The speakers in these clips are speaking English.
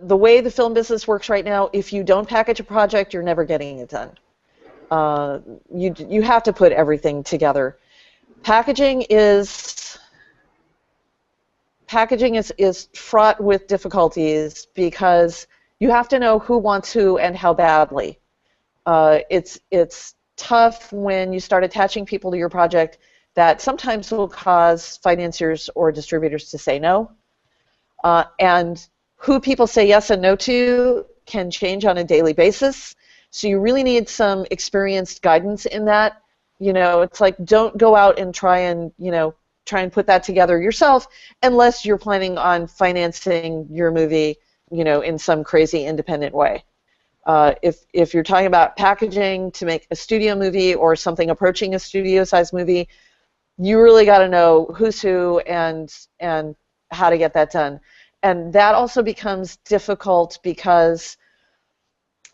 the way the film business works right now, if you don't package a project, you're never getting it done. You have to put everything together. Packaging is fraught with difficulties because you have to know who wants who and how badly. It's tough when you start attaching people to your project that sometimes will cause financiers or distributors to say no. And who people say yes and no to can change on a daily basis. So you really need some experienced guidance in that. It's like, don't go out and try and put that together yourself unless you're planning on financing your movie, in some crazy independent way. If you're talking about packaging to make a studio movie or something approaching a studio-sized movie, you really got to know who's who and how to get that done. And that also becomes difficult because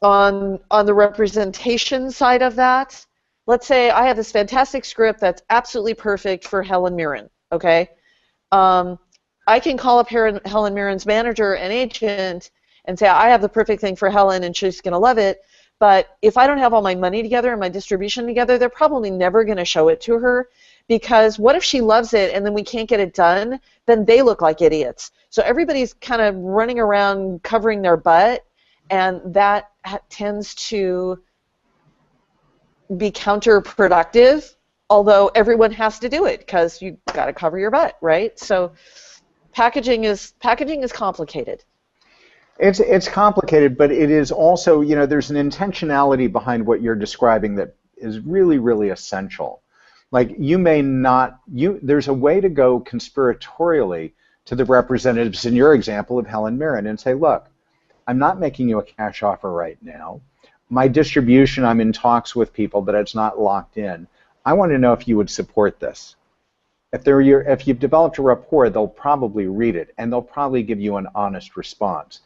on the representation side of that, let's say I have this fantastic script that's absolutely perfect for Helen Mirren, okay? I can call up Helen Mirren's manager and agent and say, I have the perfect thing for Helen and she's going to love it. But if I don't have all my money together and my distribution together, they're probably never going to show it to her, because what if she loves it and then we can't get it done? Then they look like idiots. So everybody's kind of running around covering their butt, and that tends to be counterproductive, although everyone has to do it because you got to cover your butt, right? So packaging is complicated. It's complicated, but it is also, there's an intentionality behind what you're describing that is really, really essential. Like, there's a way to go conspiratorially to the representatives in your example of Helen Mirren and say, look, I'm not making you a cash offer right now. My distribution, I'm in talks with people, but it's not locked in. I want to know if you would support this. If you've developed a rapport, they'll probably read it, and they'll probably give you an honest response.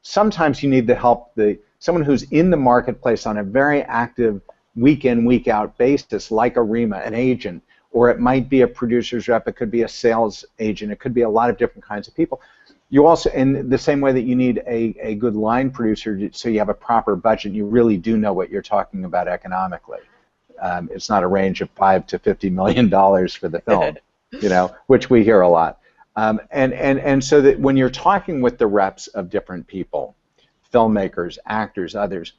Sometimes you need the help, someone who's in the marketplace on a very active week in, week out basis, like a Rima, an agent, or it might be a producer's rep, it could be a sales agent, it could be a lot of different kinds of people. You also, in the same way that you need a good line producer so you have a proper budget, you really do know what you're talking about economically. It's not a range of $5 to $50 million for the film, which we hear a lot. And so that when you're talking with the reps of different people, filmmakers, actors, others,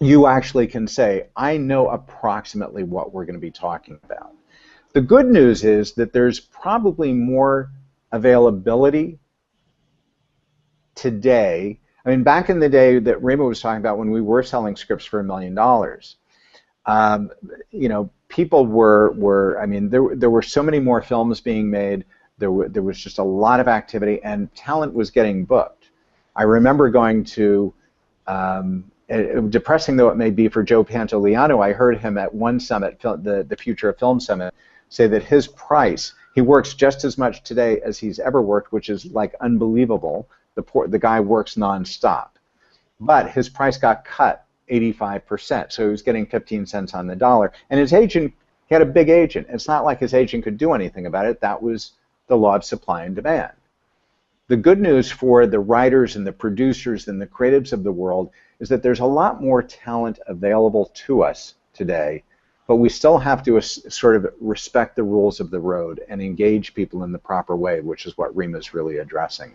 you actually can say, I know approximately what we're going to be talking about. The good news is that there's probably more availability today. I mean, back in the day that Rima was talking about, when we were selling scripts for $1 million, people were I mean, there were so many more films being made. There was just a lot of activity, and talent was getting booked. I remember going to, depressing though it may be for Joe Pantoliano, I heard him at one summit, the Future of Film Summit, say that his price, he works just as much today as he's ever worked, which is like unbelievable. The guy works nonstop, but his price got cut 85%, so he was getting 15 cents on the dollar. And his agent, he had a big agent. It's not like his agent could do anything about it. That was the law of supply and demand. The good news for the writers and the producers and the creatives of the world is that there's a lot more talent available to us today, but we still have to sort of respect the rules of the road and engage people in the proper way, which is what Rima's really addressing.